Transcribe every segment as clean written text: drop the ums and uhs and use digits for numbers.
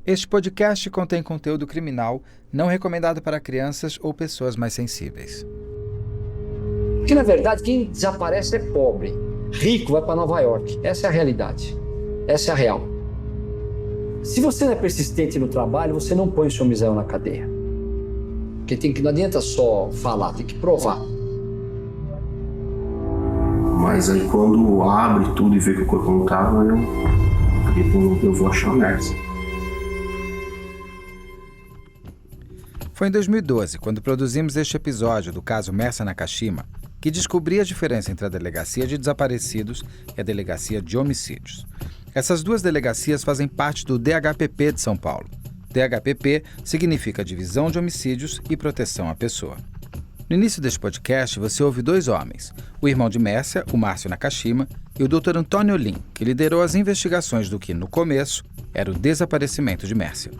Este podcast contém conteúdo criminal não recomendado para crianças ou pessoas mais sensíveis. Porque, na verdade, quem desaparece é pobre. Rico vai para Nova York. Essa é a realidade. Essa é a real. Se você não é persistente no trabalho, você não põe o seu Misael na cadeia. Porque não adianta só falar, tem que provar. Mas aí quando abre tudo e vê que o corpo não tava, eu vou achar merda. Foi em 2012, quando produzimos este episódio do caso Mércia Nakashima, que descobri a diferença entre a Delegacia de Desaparecidos e a Delegacia de Homicídios. Essas duas delegacias fazem parte do DHPP de São Paulo. DHPP significa Divisão de Homicídios e Proteção à Pessoa. No início deste podcast, você ouve dois homens, o irmão de Mércia, o Márcio Nakashima, e o Dr. Antônio Lin, que liderou as investigações do que, no começo, era o desaparecimento de Mércia.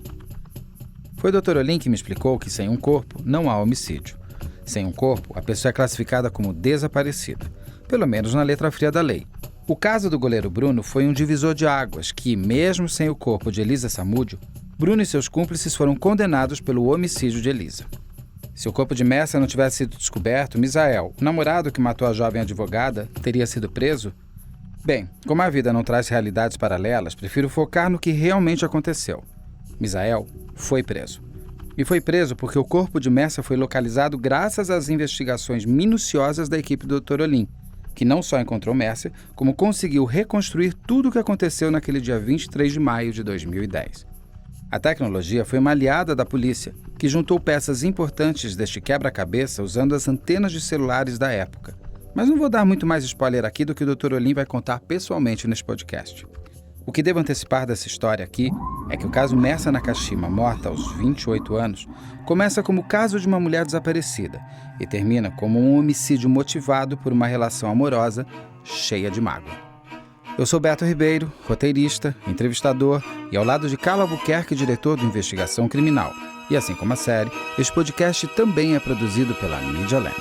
Foi o Dr. Olim que me explicou que sem um corpo não há homicídio. Sem um corpo, a pessoa é classificada como desaparecida, pelo menos na letra fria da lei. O caso do goleiro Bruno foi um divisor de águas que, mesmo sem o corpo de Elisa Samúdio, Bruno e seus cúmplices foram condenados pelo homicídio de Elisa. Se o corpo de Mércia não tivesse sido descoberto, Misael, o namorado que matou a jovem advogada, teria sido preso? Bem, como a vida não traz realidades paralelas, prefiro focar no que realmente aconteceu. Misael foi preso. E foi preso porque o corpo de Mércia foi localizado graças às investigações minuciosas da equipe do Dr. Olim, que não só encontrou Mércia, como conseguiu reconstruir tudo o que aconteceu naquele dia 23 de maio de 2010. A tecnologia foi uma aliada da polícia, que juntou peças importantes deste quebra-cabeça usando as antenas de celulares da época. Mas não vou dar muito mais spoiler aqui do que o Dr. Olim vai contar pessoalmente neste podcast. O que devo antecipar dessa história aqui é que o caso Mércia Nakashima, morta aos 28 anos, começa como o caso de uma mulher desaparecida e termina como um homicídio motivado por uma relação amorosa cheia de mágoa. Eu sou Beto Ribeiro, roteirista, entrevistador e ao lado de Carlo Albuquerque, diretor do Investigação Criminal. E assim como a série, este podcast também é produzido pela Media Land.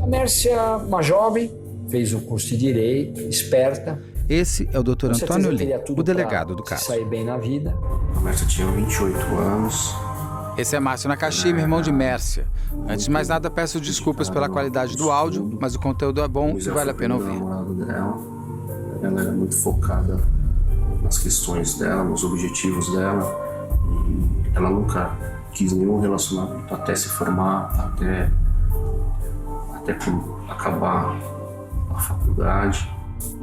Mércia, uma jovem, fez o curso de Direito, esperta. Esse é o Dr. Antônio Lin, o delegado do caso. Sair bem na vida. A Mércia tinha 28 anos. Esse é Márcio Nakashima, irmão de Mércia. Antes de mais nada, peço desculpas pela qualidade do áudio, mas o conteúdo é bom e vale a pena ouvir. Ela era muito focada nas questões dela, nos objetivos dela. E ela nunca quis nenhum relacionamento até se formar, até acabar a faculdade.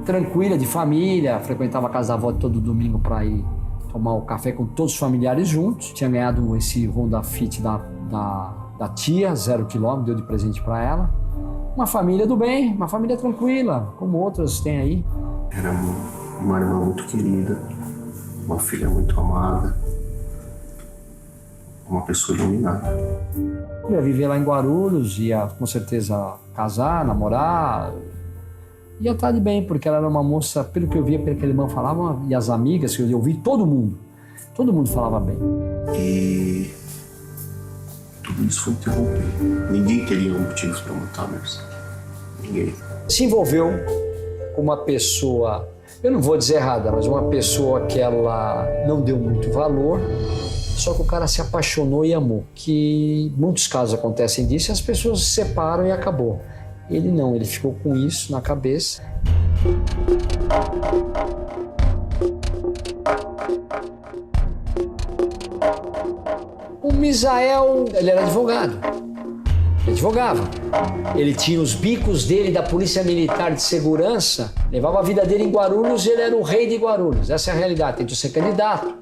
Tranquila, de família, frequentava a casa da avó todo domingo para ir tomar o café com todos os familiares juntos. Tinha ganhado esse Honda Fit da tia, 0 km, deu de presente para ela. Uma família do bem, uma família tranquila, como outras tem aí. Era uma irmã muito querida, uma filha muito amada, uma pessoa iluminada. Ia viver lá em Guarulhos, ia com certeza casar, namorar. Ia estar de bem, porque ela era uma moça, pelo que eu via, pelo que a irmã falava, e as amigas que eu ouvi, todo mundo falava bem. E tudo isso foi interrompido. Ninguém teria motivos para matar a Mércia. Ninguém. Se envolveu com uma pessoa, eu não vou dizer errada, mas uma pessoa que ela não deu muito valor, só que o cara se apaixonou e amou. Que muitos casos acontecem disso e as pessoas se separam e acabou. Ele não, ele ficou com isso na cabeça. O Misael, ele era advogado. Ele advogava. Ele tinha os bicos dele da Polícia Militar de Segurança, levava a vida dele em Guarulhos e ele era o rei de Guarulhos. Essa é a realidade, tentou ser candidato.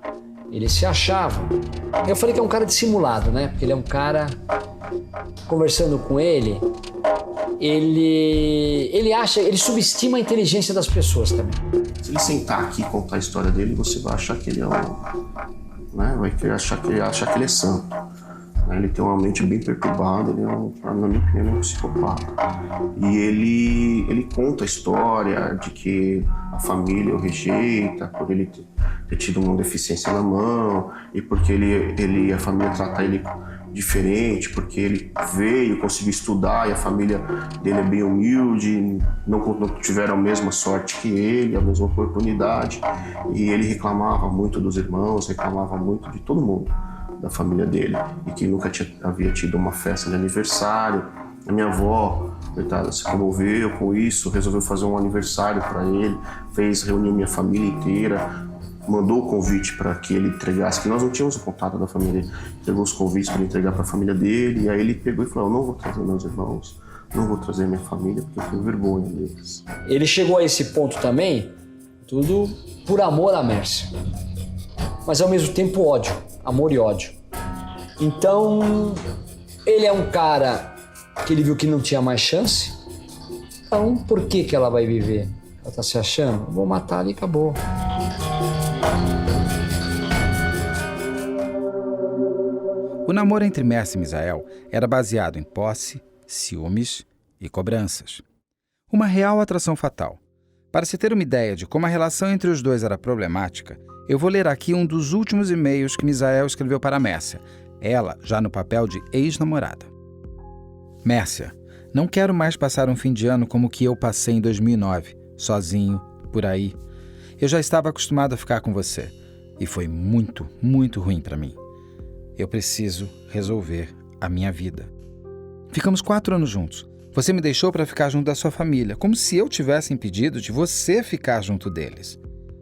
Ele se achava. Eu falei que é um cara dissimulado, né? Porque ele é um cara... Conversando com ele, ele subestima a inteligência das pessoas também. Se ele sentar aqui e contar a história dele, você vai achar que ele é vai achar que ele é santo. Ele tem uma mente bem perturbada, ele é um psicopata. E ele conta a história de que a família o rejeita por ele ter tido uma deficiência na mão e porque a família trata ele diferente, porque ele veio, conseguiu estudar e a família dele é bem humilde, não tiveram a mesma sorte que ele, a mesma oportunidade. E ele reclamava muito dos irmãos, reclamava muito de todo mundo da família dele, e que nunca havia tido uma festa de aniversário. A minha avó, coitada, se comoveu com isso, resolveu fazer um aniversário para ele, reuniu minha família inteira, mandou o convite para que ele entregasse, que nós não tínhamos o contato da família dele, entregou os convites para entregar para a família dele, e aí ele pegou e falou: eu não vou trazer meus irmãos, não vou trazer minha família, porque eu tenho vergonha deles. Ele chegou a esse ponto também, tudo por amor a Mércia, mas ao mesmo tempo ódio, amor e ódio. Então, ele é um cara que ele viu que não tinha mais chance, então por que ela vai viver? Ela está se achando? Eu vou matar e acabou. O namoro entre Mércia e Misael era baseado em posse, ciúmes e cobranças. Uma real atração fatal. Para se ter uma ideia de como a relação entre os dois era problemática, eu vou ler aqui um dos últimos e-mails que Misael escreveu para Mércia, ela já no papel de ex-namorada. Mércia, não quero mais passar um fim de ano como o que eu passei em 2009, sozinho, por aí. Eu já estava acostumado a ficar com você e foi muito, muito ruim para mim. Eu preciso resolver a minha vida. Ficamos 4 anos juntos. Você me deixou para ficar junto da sua família, como se eu tivesse impedido de você ficar junto deles.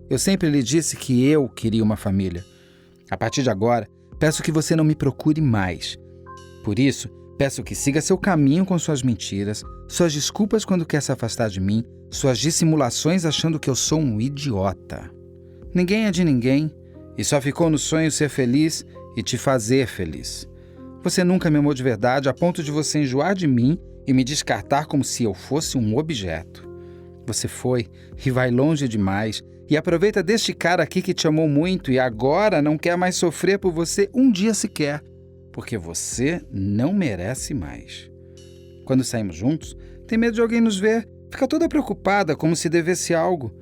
Eu sempre lhe disse que eu queria uma família. A partir de agora, peço que você não me procure mais. Por isso, peço que siga seu caminho com suas mentiras, suas desculpas quando quer se afastar de mim, suas dissimulações achando que eu sou um idiota. Ninguém é de ninguém e só ficou no sonho ser feliz e te fazer feliz. Você nunca me amou de verdade a ponto de você enjoar de mim e me descartar como se eu fosse um objeto. Você foi e vai longe demais e aproveita deste cara aqui que te amou muito e agora não quer mais sofrer por você um dia sequer, porque você não merece mais. Quando saímos juntos, tem medo de alguém nos ver, fica toda preocupada como se devesse algo.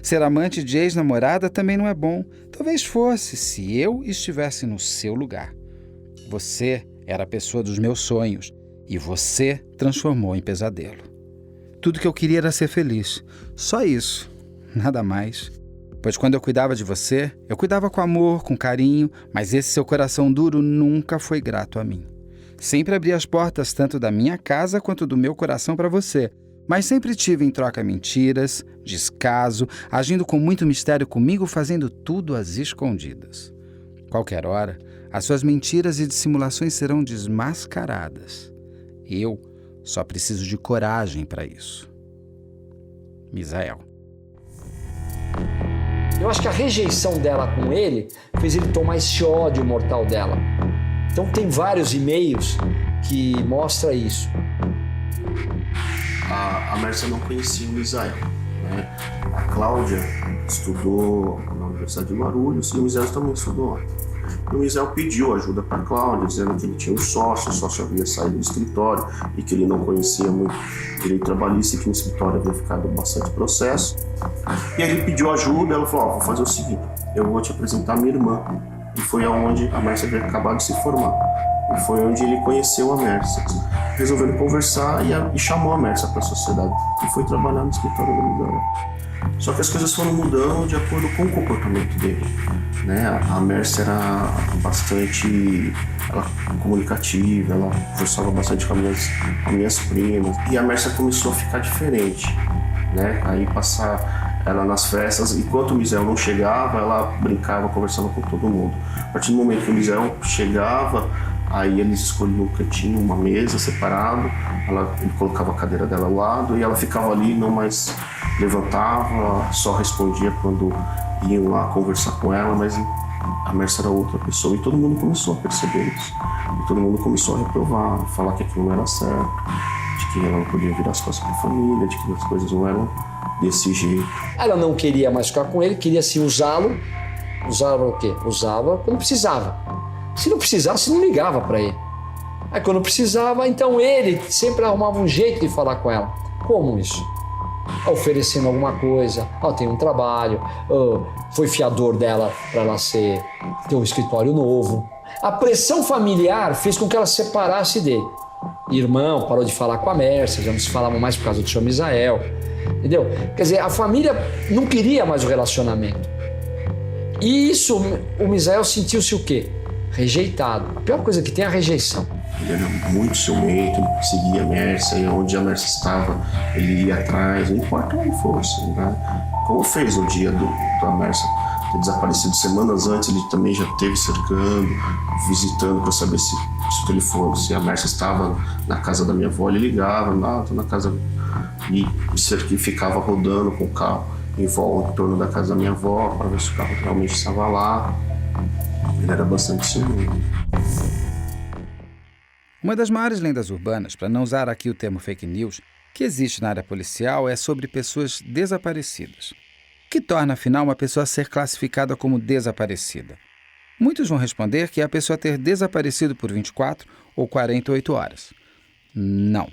Ser amante de ex-namorada também não é bom. Talvez fosse se eu estivesse no seu lugar. Você era a pessoa dos meus sonhos e você transformou em pesadelo. Tudo que eu queria era ser feliz. Só isso. Nada mais. Pois quando eu cuidava de você, eu cuidava com amor, com carinho, mas esse seu coração duro nunca foi grato a mim. Sempre abri as portas tanto da minha casa quanto do meu coração para você, mas sempre tive em troca mentiras, descaso, agindo com muito mistério comigo, fazendo tudo às escondidas. Qualquer hora, as suas mentiras e dissimulações serão desmascaradas. Eu só preciso de coragem para isso. Misael. Eu acho que a rejeição dela com ele fez ele tomar esse ódio mortal dela. Então tem vários e-mails que mostram isso. A Mércia não conhecia o Misael, né? A Cláudia estudou na Universidade de Guarulhos e o Misael também estudou lá. E o Misael pediu ajuda para a Cláudia, dizendo que ele tinha um sócio, o sócio havia saído do escritório e que ele não conhecia muito direito trabalhista e que no escritório havia ficado bastante processo. E aí ele pediu ajuda, ela falou: vou fazer o seguinte, eu vou te apresentar a minha irmã. E foi aonde a Mércia havia acabado de se formar. E foi onde ele conheceu a Mércia. Resolveram conversar e chamou a Mércia para a sociedade. E foi trabalhar no escritório da Misael. Só que as coisas foram mudando de acordo com o comportamento dele, né? A Mércia era bastante comunicativa, ela conversava bastante com as minhas primas. E a Mércia começou a ficar diferente, né? Aí passar ela nas festas, enquanto o Misael não chegava, ela brincava, conversava com todo mundo. A partir do momento que o Misael chegava, aí eles escolhiam um cantinho, uma mesa separado, ele colocava a cadeira dela ao lado e ela ficava ali, não mais levantava, só respondia quando iam lá conversar com ela, mas a Mércia era outra pessoa. E todo mundo começou a perceber isso. E todo mundo começou a reprovar, falar que aquilo não era certo, de que ela não podia virar as costas para a família, de que as coisas não eram desse jeito. Ela não queria mais ficar com ele, queria se usá-lo. Usava o quê? Usava quando precisava. Se não precisasse, não ligava para ele. Aí quando precisava, então ele sempre arrumava um jeito de falar com ela. Como isso? Oferecendo alguma coisa, tem um trabalho, foi fiador dela para ela ter um escritório novo. A pressão familiar fez com que ela se separasse dele. Irmão parou de falar com a Mércia, já não se falavam mais por causa do seu Misael, entendeu? Quer dizer, a família não queria mais o relacionamento. E isso, o Misael sentiu-se o quê? Rejeitado. A pior coisa que tem é a rejeição. Ele era muito ciumento, ele perseguia a Mércia, e onde a Mércia estava, ele ia atrás, não importa onde fosse, né? Como fez no dia da Mércia ter desaparecido semanas antes, ele também já esteve cercando, visitando para saber se ele for, se a Mércia estava na casa da minha avó, ele ligava, tô na casa, e ficava rodando com o carro em torno da casa da minha avó para ver se o carro realmente estava lá. Ele era bastante ciumento. Uma das maiores lendas urbanas, para não usar aqui o termo fake news, que existe na área policial é sobre pessoas desaparecidas. O que torna, afinal, uma pessoa ser classificada como desaparecida? Muitos vão responder que é a pessoa ter desaparecido por 24 ou 48 horas. Não.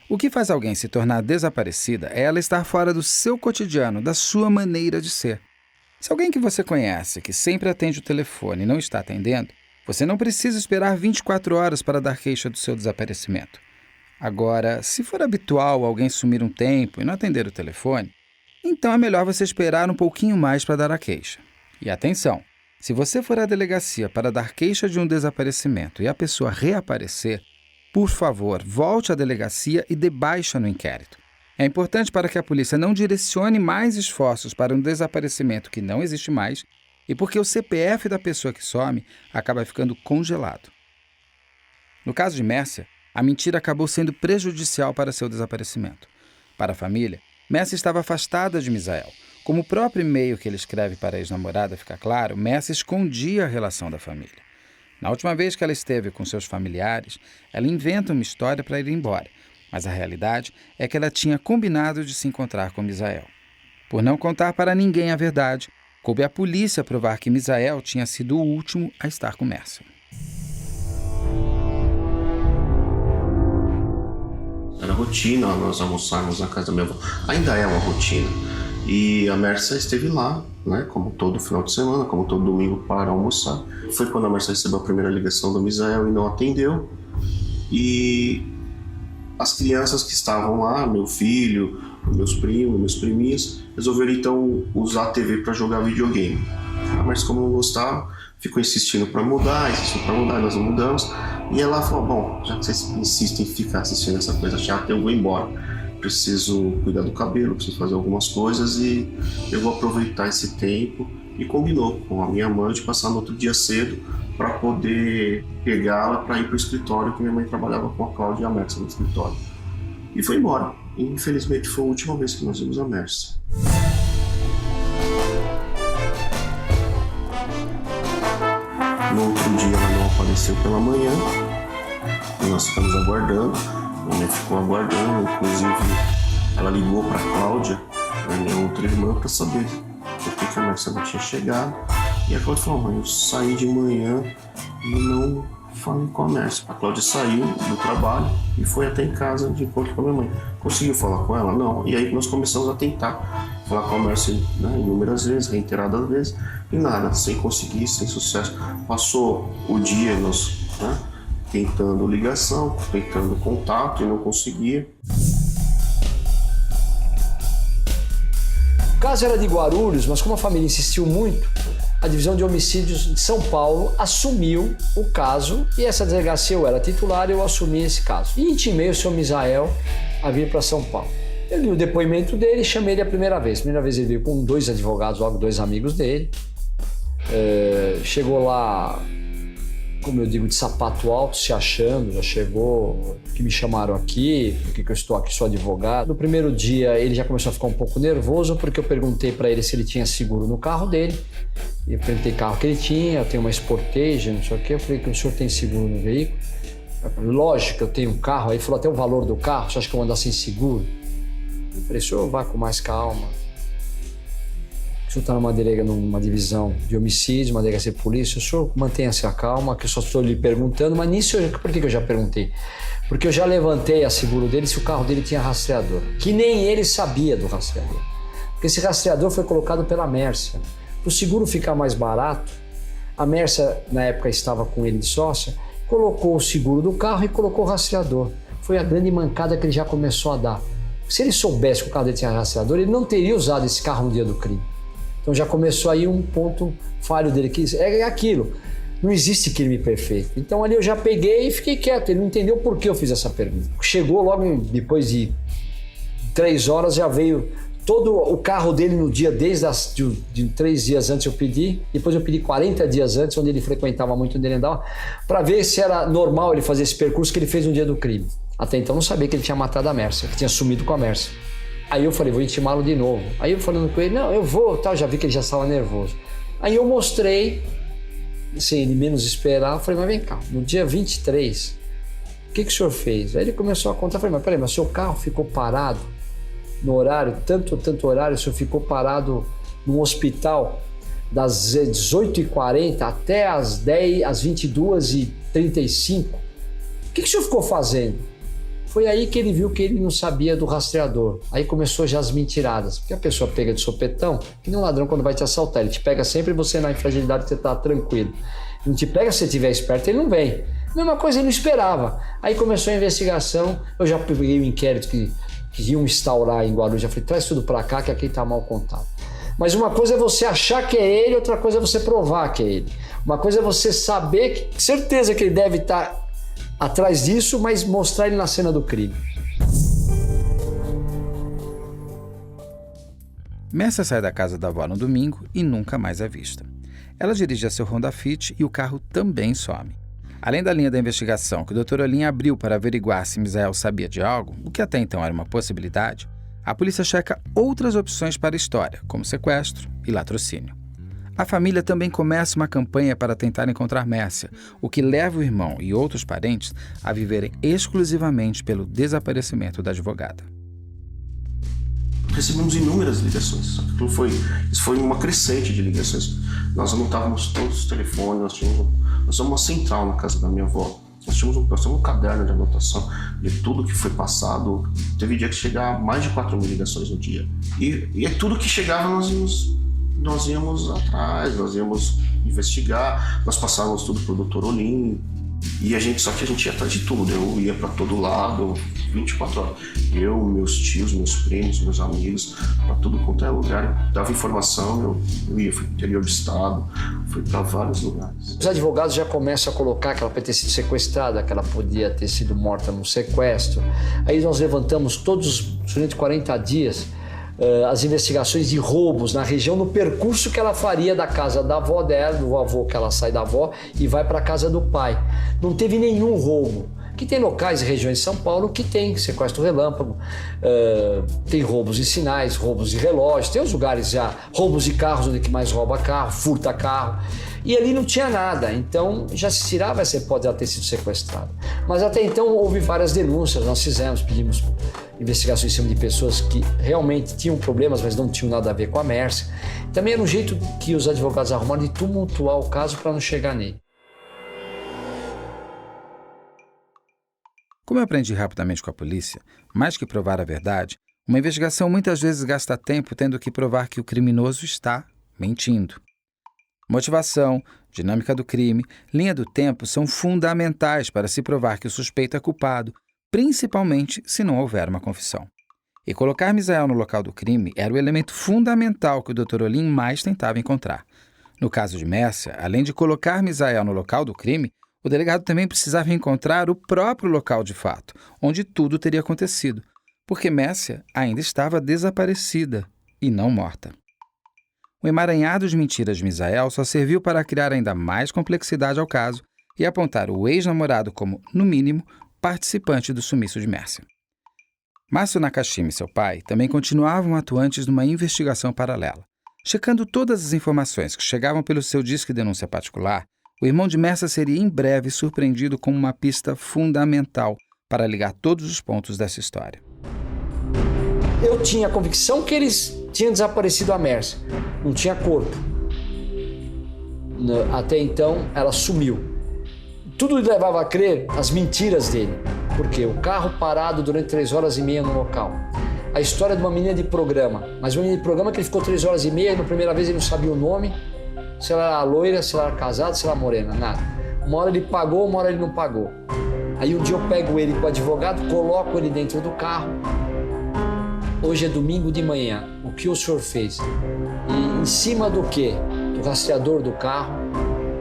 O que faz alguém se tornar desaparecida é ela estar fora do seu cotidiano, da sua maneira de ser. Se alguém que você conhece, que sempre atende o telefone e não está atendendo, você não precisa esperar 24 horas para dar queixa do seu desaparecimento. Agora, se for habitual alguém sumir um tempo e não atender o telefone, então é melhor você esperar um pouquinho mais para dar a queixa. E atenção, se você for à delegacia para dar queixa de um desaparecimento e a pessoa reaparecer, por favor, volte à delegacia e dê baixa no inquérito. É importante para que a polícia não direcione mais esforços para um desaparecimento que não existe mais e porque o CPF da pessoa que some acaba ficando congelado. No caso de Mércia, a mentira acabou sendo prejudicial para seu desaparecimento. Para a família, Mércia estava afastada de Misael. Como o próprio e-mail que ele escreve para a ex-namorada fica claro, Mércia escondia a relação da família. Na última vez que ela esteve com seus familiares, ela inventa uma história para ir embora, mas a realidade é que ela tinha combinado de se encontrar com Misael. Por não contar para ninguém a verdade, coube à polícia provar que Misael tinha sido o último a estar com Mércia. Era rotina nós almoçarmos na casa da minha avó. Ainda é uma rotina. E a Mércia esteve lá, né, como todo final de semana, como todo domingo para almoçar. Foi quando a Mércia recebeu a primeira ligação do Misael e não atendeu. E as crianças que estavam lá, meu filho, meus primos, meus priminhos, resolveram então usar a TV para jogar videogame. A Mércia, como não gostava, ficou insistindo para mudar, nós não mudamos. E ela falou, bom, já que vocês insistem em ficar assistindo essa coisa chata, eu vou embora. Preciso cuidar do cabelo, preciso fazer algumas coisas e eu vou aproveitar esse tempo. E combinou com a minha mãe de passar no outro dia cedo para poder pegá-la para ir para o escritório, que minha mãe trabalhava com a Cláudia e a Mércia no escritório. E foi embora. E, infelizmente foi a última vez que nós vimos a Mércia. No outro dia ela não apareceu pela manhã e nós ficamos aguardando. Minha mãe ficou aguardando, inclusive ela ligou para a Cláudia, minha outra irmã, para saber por que a Mércia não tinha chegado. E a Cláudia falou, mãe, eu saí de manhã e não falei com a Mércia. A Cláudia saiu do trabalho e foi até em casa de encontro com a minha mãe. Conseguiu falar com ela? Não. E aí nós começamos a tentar falar com a Mércia, né, inúmeras vezes, reiteradas vezes, e nada, sem conseguir, sem sucesso. Passou o dia, nós, né, tentando ligação, tentando contato e não conseguia. O caso era de Guarulhos, mas como a família insistiu muito, a Divisão de Homicídios de São Paulo assumiu o caso e essa delegacia eu era titular e eu assumi esse caso. E intimei o senhor Misael a vir para São Paulo. Eu li o depoimento dele e chamei ele a primeira vez. A primeira vez ele veio com 2 advogados, logo 2 amigos dele. Chegou lá, como eu digo, de sapato alto, se achando, já chegou, que me chamaram aqui, por que eu estou aqui, sou advogado. No primeiro dia ele já começou a ficar um pouco nervoso, porque eu perguntei para ele se ele tinha seguro no carro dele. E eu perguntei o carro que ele tinha, eu tenho uma Sportage, não sei o quê. Eu falei que o senhor tem seguro no veículo? Eu falei, lógico que eu tenho um carro. Aí ele falou até o valor do carro, você acha que eu vou andar sem seguro? Eu falei, senhor, vá com mais calma. O senhor está numa divisão de homicídios, uma delegacia de polícia, o senhor mantenha-se a calma, que eu só estou lhe perguntando, mas nisso, por que eu já perguntei? Porque eu já levantei a seguro dele se o carro dele tinha rastreador, que nem ele sabia do rastreador. Porque esse rastreador foi colocado pela Mércia. Para o seguro ficar mais barato, A Mércia, na época, estava com ele de sócia, colocou o seguro do carro e colocou o rastreador. Foi a grande mancada que ele já começou a dar. Se ele soubesse que o carro dele tinha rastreador, ele não teria usado esse carro no dia do crime. Então já começou aí um ponto falho dele, que é aquilo. Não existe crime perfeito. Então ali eu já peguei e fiquei quieto. Ele não entendeu por que eu fiz essa pergunta. Chegou logo depois de 3 horas, já veio todo o carro dele no dia, de 3 dias antes eu pedi, depois eu pedi 40 dias antes, onde ele frequentava muito, onde ele andava, para ver se era normal ele fazer esse percurso que ele fez no dia do crime. Até então eu não sabia que ele tinha matado a Mércia, que tinha sumido com a Mércia. Aí eu falei, vou intimá-lo de novo. Aí eu falando com ele, não, eu vou, tal, já vi que ele já estava nervoso. Aí eu mostrei, sem ele menos esperar, eu falei, mas vem cá, no dia 23, o que o senhor fez? Aí ele começou a contar, eu falei, mas peraí, mas seu carro ficou parado no horário, tanto horário, o senhor ficou parado no hospital das 18h40 até as 22h35. O que o senhor ficou fazendo? Foi aí que ele viu que ele não sabia do rastreador. Aí começou já as mentiradas, porque a pessoa pega de sopetão, que nem um ladrão quando vai te assaltar, ele te pega sempre você na infragilidade que você tá tranquilo. Ele não te pega se você estiver esperto, ele não vem. Mesma coisa, ele não esperava. Aí começou a investigação, eu já peguei o inquérito que iam instaurar em Guarulhos, já falei, traz tudo pra cá que aqui tá mal contado. Mas uma coisa é você achar que é ele, outra coisa é você provar que é ele. Uma coisa é você saber, certeza que ele deve estar atrás disso, mas mostrar ele na cena do crime. Mércia sai da casa da avó no domingo e nunca mais é vista. Ela dirige a seu Honda Fit e o carro também some. Além da linha da investigação que o Dr. Olim abriu para averiguar se Misael sabia de algo, o que até então era uma possibilidade, a polícia checa outras opções para a história, como sequestro e latrocínio. A família também começa uma campanha para tentar encontrar Mércia, o que leva o irmão e outros parentes a viverem exclusivamente pelo desaparecimento da advogada. Recebemos inúmeras ligações, isso foi uma crescente de ligações. Nós anotávamos todos os telefones, nós tínhamos uma central na casa da minha avó. Nós tínhamos um caderno de anotação de tudo que foi passado. Teve dia que chegava mais de 4.000 ligações no dia. E é tudo que chegava nós íamos atrás, nós íamos investigar, nós passávamos tudo pro Dr. Olim. Só que a gente ia atrás de tudo, eu ia para todo lado, 24 horas. Eu, meus tios, meus primos, meus amigos, para tudo quanto é lugar. Dava informação, eu ia, fui pro interior do estado, fui para vários lugares. Os advogados já começam a colocar que ela podia ter sido sequestrada, que ela podia ter sido morta num sequestro. Aí nós levantamos durante 40 dias, as investigações de roubos na região, no percurso que ela faria da casa da avó dela, do avô, que ela sai da avó e vai para a casa do pai. Não teve nenhum roubo. Que tem locais e regiões de São Paulo que tem sequestro relâmpago, tem roubos de sinais, roubos de relógios, tem os lugares já, roubos de carros, onde que mais rouba carro, furta carro. E ali não tinha nada, então já se tirava essa hipótese de ela ter sido sequestrada. Mas até então houve várias denúncias, nós pedimos investigações em cima de pessoas que realmente tinham problemas, mas não tinham nada a ver com a Mércia. Também era um jeito que os advogados arrumaram de tumultuar o caso para não chegar nele. Como eu aprendi rapidamente com a polícia, mais que provar a verdade, uma investigação muitas vezes gasta tempo tendo que provar que o criminoso está mentindo. Motivação, dinâmica do crime, linha do tempo são fundamentais para se provar que o suspeito é culpado, principalmente se não houver uma confissão. E colocar Misael no local do crime era o elemento fundamental que o Dr. Olim mais tentava encontrar. No caso de Mércia, além de colocar Misael no local do crime, o delegado também precisava encontrar o próprio local de fato, onde tudo teria acontecido, porque Mércia ainda estava desaparecida e não morta. O emaranhado de mentiras de Misael só serviu para criar ainda mais complexidade ao caso e apontar o ex-namorado como, no mínimo, participante do sumiço de Mércia. Márcio Nakashima e seu pai também continuavam atuantes numa investigação paralela. Checando todas as informações que chegavam pelo seu disque denúncia particular, o irmão de Mércia seria em breve surpreendido com uma pista fundamental para ligar todos os pontos dessa história. Eu tinha a convicção que eles tinham desaparecido a Mércia, não tinha corpo. Até então, ela sumiu. Tudo levava a crer as mentiras dele, porque o carro parado durante 3 horas e meia no local. A história de uma menina de programa, mas uma menina de programa que ele ficou 3 horas e meia e na primeira vez ele não sabia o nome, se ela era loira, se ela era casada, se ela era morena, nada. Uma hora ele pagou, uma hora ele não pagou. Aí um dia eu pego ele com o advogado, coloco ele dentro do carro. Hoje é domingo de manhã, o que o senhor fez? E em cima do quê? Do rastreador do carro.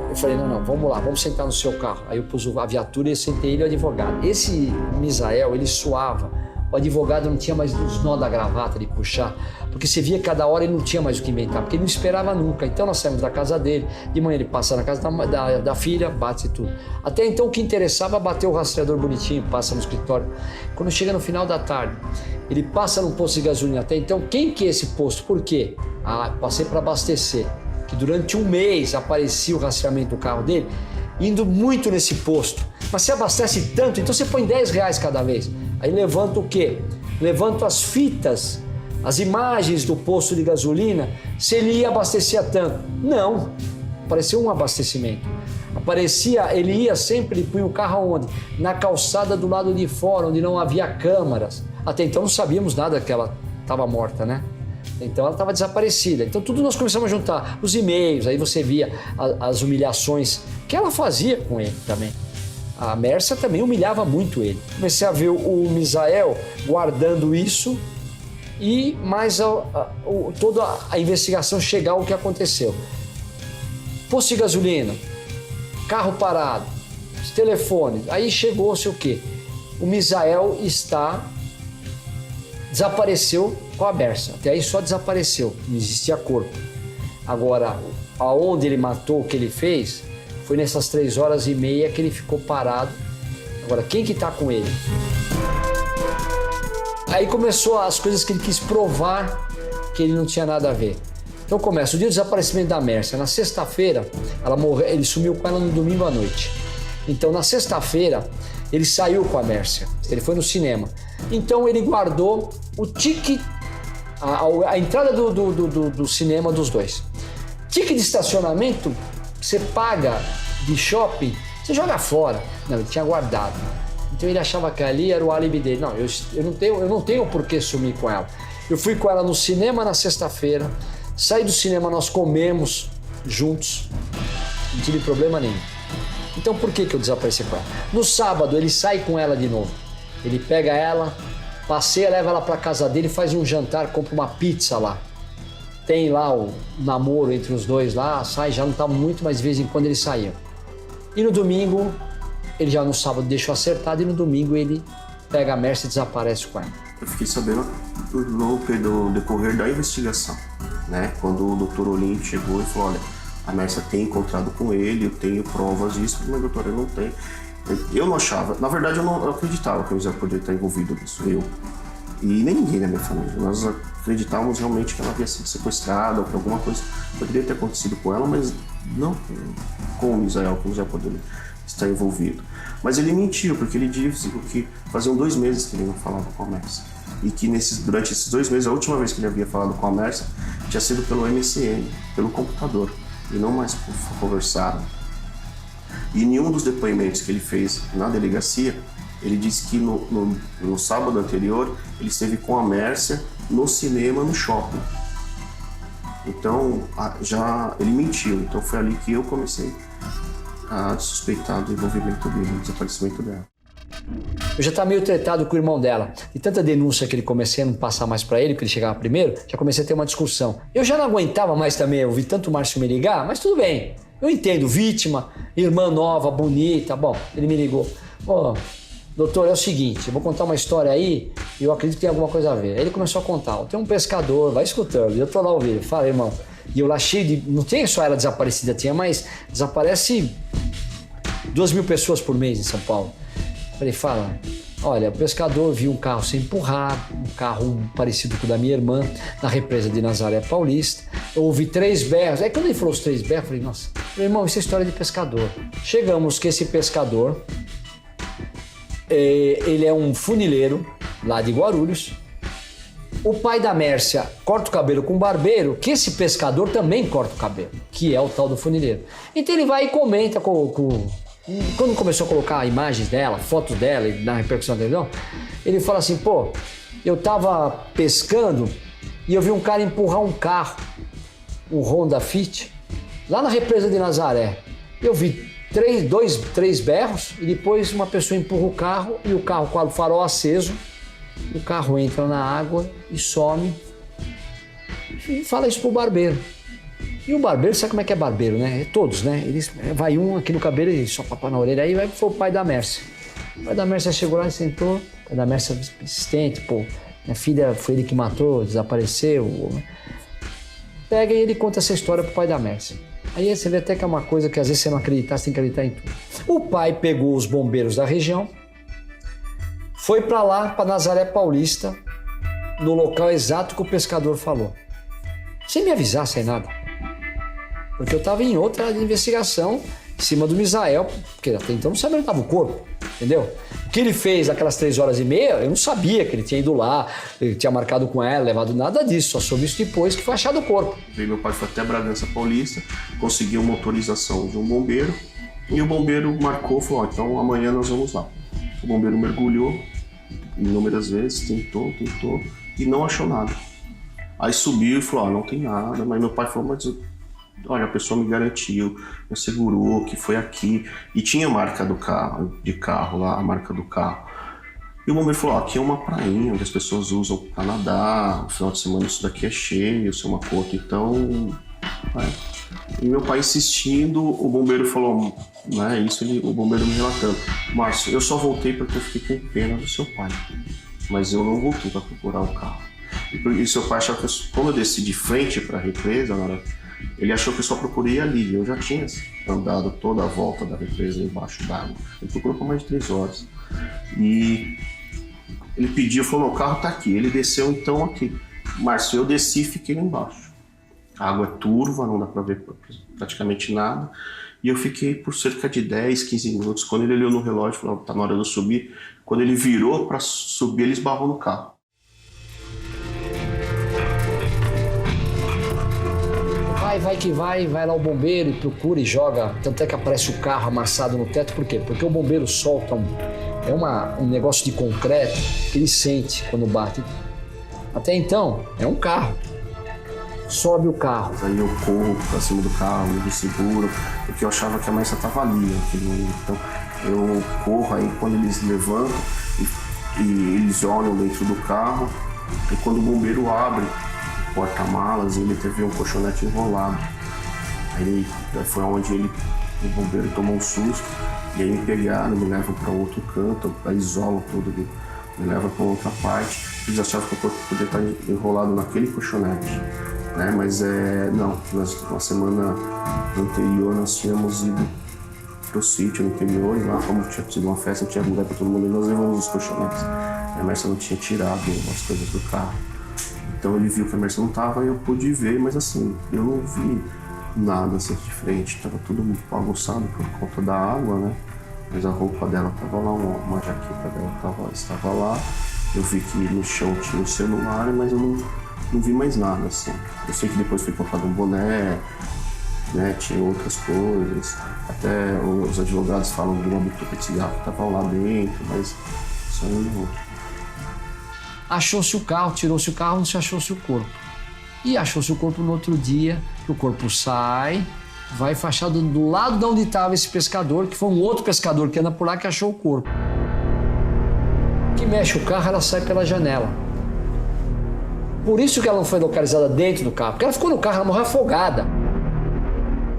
Eu falei, não, vamos lá, vamos sentar no seu carro. Aí eu pus a viatura e eu sentei ele e o advogado. Esse Misael, ele suava. O advogado não tinha mais os nó da gravata de puxar, porque você via que cada hora ele não tinha mais o que inventar, porque ele não esperava nunca. Então nós saímos da casa dele, de manhã ele passa na casa da filha, bate e tudo. Até então o que interessava é bater o rastreador bonitinho, passa no escritório. Quando chega no final da tarde, ele passa num posto de gasolina. Até então, quem que é esse posto? Por quê? Passei para abastecer. Que durante um mês aparecia o rastreamento do carro dele, indo muito nesse posto. Mas você abastece tanto, então você põe R$10 cada vez. Aí levanta o quê? Levanta as fitas, as imagens do posto de gasolina, se ele ia abastecer tanto. Não, apareceu um abastecimento. Ele ia sempre, punha o carro onde? Na calçada do lado de fora, onde não havia câmaras. Até então não sabíamos nada que ela estava morta, né? Então ela estava desaparecida. Então tudo nós começamos a juntar. Os e-mails, aí você via as humilhações que ela fazia com ele também. A Mércia também humilhava muito ele. Comecei a ver o Misael guardando isso e mais toda a investigação chegar ao que aconteceu. Posto de gasolina, carro parado, os telefones. Aí chegou-se o quê? O Misael desapareceu com a Mércia. Até aí só desapareceu, não existia corpo. Agora, aonde ele matou, o que ele fez, foi nessas 3h30 que ele ficou parado. Agora, quem que tá com ele? Aí começou as coisas que ele quis provar que ele não tinha nada a ver. Então começa o dia do desaparecimento da Mércia. Na sexta-feira, ela morreu, ele sumiu com ela no domingo à noite. Então, na sexta-feira, ele saiu com a Mércia. Ele foi no cinema. Então, ele guardou o ticket, a entrada do cinema dos dois. Ticket de estacionamento, você paga de shopping, você joga fora. Não, ele tinha guardado. Então ele achava que ali era o álibi dele. Não, eu não tenho por que sumir com ela. Eu fui com ela no cinema na sexta-feira, saí do cinema, nós comemos juntos, não tive problema nenhum. Então por que eu desapareci com ela? No sábado ele sai com ela de novo. Ele pega ela, passeia, leva ela para casa dele, faz um jantar, compra uma pizza lá. Tem lá o namoro entre os dois lá, sai, já não estava muito, mas de vez em quando ele saía. E no domingo, ele já no sábado deixou acertado e no domingo ele pega a Mércia e desaparece com ela. Eu fiquei sabendo no decorrer da investigação, né? Quando o doutor Olim chegou e falou, olha, a Mércia tem encontrado com ele, eu tenho provas disso, mas doutor, eu não tenho. Eu não achava, na verdade eu não acreditava que o José poderia estar envolvido nisso, eu. E nem ninguém na minha família. Nós acreditávamos realmente que ela havia sido sequestrada ou que alguma coisa poderia ter acontecido com ela, mas não com o Misael, que o Misael poderia estar envolvido. Mas ele mentiu, porque ele disse que faziam 2 meses que ele não falava com a Mércia. E que durante esses 2 meses, a última vez que ele havia falado com a Mércia tinha sido pelo MSN, pelo computador, e não mais por conversar. E em nenhum dos depoimentos que ele fez na delegacia, ele disse que no sábado anterior ele esteve com a Mércia no cinema, no shopping. Então, ele mentiu. Então foi ali que eu comecei a suspeitar do envolvimento dele, do desaparecimento dela. Eu já estava meio tretado com o irmão dela. E tanta denúncia que ele comecei a não passar mais para ele, porque ele chegava primeiro, já comecei a ter uma discussão. Eu já não aguentava mais também ouvir tanto o Márcio me ligar, mas tudo bem. Eu entendo, vítima, irmã nova, bonita. Bom, ele me ligou. Doutor, é o seguinte, eu vou contar uma história aí e eu acredito que tem alguma coisa a ver. Aí ele começou a contar, tem um pescador, vai escutando, eu tô lá ouvindo, fala, irmão. E eu lá cheio de, não tem só ela desaparecida, tinha mais, desaparece 2.000 pessoas por mês em São Paulo. Falei, fala, olha, o pescador viu um carro ser empurrado, um carro parecido com o da minha irmã, na represa de Nazaré Paulista. Eu ouvi 3 berros, aí quando ele falou os 3 berros, eu falei, nossa, irmão, isso é história de pescador. Chegamos que esse pescador, ele é um funileiro lá de Guarulhos. O pai da Mércia corta o cabelo com um barbeiro, que esse pescador também corta o cabelo, que é o tal do funileiro. Então ele vai e comenta quando começou a colocar imagens dela, fotos dela e na repercussão dele, ele fala assim, pô, eu tava pescando e eu vi um cara empurrar um carro, um Honda Fit, lá na represa de Nazaré. Eu vi 3 berros e depois uma pessoa empurra o carro e o carro com o farol aceso, o carro entra na água e some. E fala isso pro barbeiro. E o barbeiro, sabe como é que é barbeiro, né? Todos, né? Eles, vai um aqui no cabelo e só papai na orelha. Aí foi o pai da Mércia. O pai da Mércia chegou lá e sentou. O pai da Mércia persistente, pô. Minha filha foi ele que matou, desapareceu. Pega e ele conta essa história pro pai da Mércia. Aí você vê até que é uma coisa que às vezes você não acreditar, você tem que acreditar em tudo. O pai pegou os bombeiros da região, foi para lá, para Nazaré Paulista, no local exato que o pescador falou. Sem me avisar, sem nada. Porque eu estava em outra investigação em cima do Misael, porque até então não sabia onde estava o corpo, entendeu? O que ele fez aquelas 3h30, eu não sabia que ele tinha ido lá, ele tinha marcado com ela, levado nada disso, só soube isso depois que foi achado o corpo. Aí meu pai foi até Bragança Paulista, conseguiu uma autorização de um bombeiro, e o bombeiro marcou, falou, então amanhã nós vamos lá. O bombeiro mergulhou inúmeras vezes, tentou, e não achou nada. Aí subiu e falou, não tem nada, mas meu pai falou, mas olha, a pessoa me garantiu, me assegurou que foi aqui, e tinha a marca do carro, lá, a marca do carro. E o bombeiro falou, aqui é uma prainha onde as pessoas usam para nadar, no final de semana isso daqui é cheio, isso é uma conta, então... Né? E meu pai insistindo, o bombeiro falou, né, o bombeiro me relatando, Márcio, eu só voltei porque eu fiquei com pena do seu pai, mas eu não voltei para procurar o carro. E seu pai achava que, como eu desci de frente para a represa, ele achou que eu só procurei ali. Eu já tinha andado toda a volta da represa embaixo d'água. Ele procurou por mais de 3 horas. E ele pediu, falou, o carro tá aqui. Ele desceu então aqui. Márcio, eu desci e fiquei lá embaixo. A água é turva, não dá para ver praticamente nada. E eu fiquei por cerca de 10, 15 minutos. Quando ele olhou no relógio, falou, tá na hora de eu subir. Quando ele virou para subir, ele esbarrou no carro. Vai lá o bombeiro e procura e joga. Tanto é que aparece o carro amassado no teto. Por quê? Porque o bombeiro solta um negócio de concreto que ele sente quando bate. Até então, é um carro. Sobe o carro. Aí eu corro pra cima do carro, me seguro, porque eu achava que a Márcia estava ali naquele momento. Então eu corro, aí quando eles levantam e eles olham dentro do carro, e quando o bombeiro abre o porta-malas, ele teve um colchonete enrolado. Aí foi onde o bombeiro tomou um susto, e aí me pegaram, me levam para outro canto, aí isolam tudo, me levam para outra parte. Eles achavam que o corpo poderia estar enrolado naquele colchonete. Né? Mas não, na semana anterior nós tínhamos ido pro sítio no interior e lá, como tinha sido uma festa, tinha lugar para todo mundo, e nós levamos os colchonetes. A Mércia não tinha tirado as coisas do carro. Então ele viu que a Mércia não estava e eu pude ver, mas assim, eu não vi nada assim de frente, estava tudo muito bagunçado por conta da água, né? Mas a roupa dela estava lá, uma jaqueta dela estava lá. Eu vi que no chão tinha o celular, mas eu não vi mais nada, assim. Eu sei que depois foi colocado um boné, né, tinha outras coisas. Até os advogados falam de uma bituca de cigarro que estava lá dentro, mas isso aí não. Achou-se o carro, tirou-se o carro, não se achou-se o corpo. E achou-se o corpo no outro dia, que o corpo sai, vai fachado do lado de onde estava esse pescador, que foi um outro pescador que anda por lá que achou o corpo. Que mexe o carro, ela sai pela janela. Por isso que ela não foi localizada dentro do carro, porque ela ficou no carro, ela morreu afogada.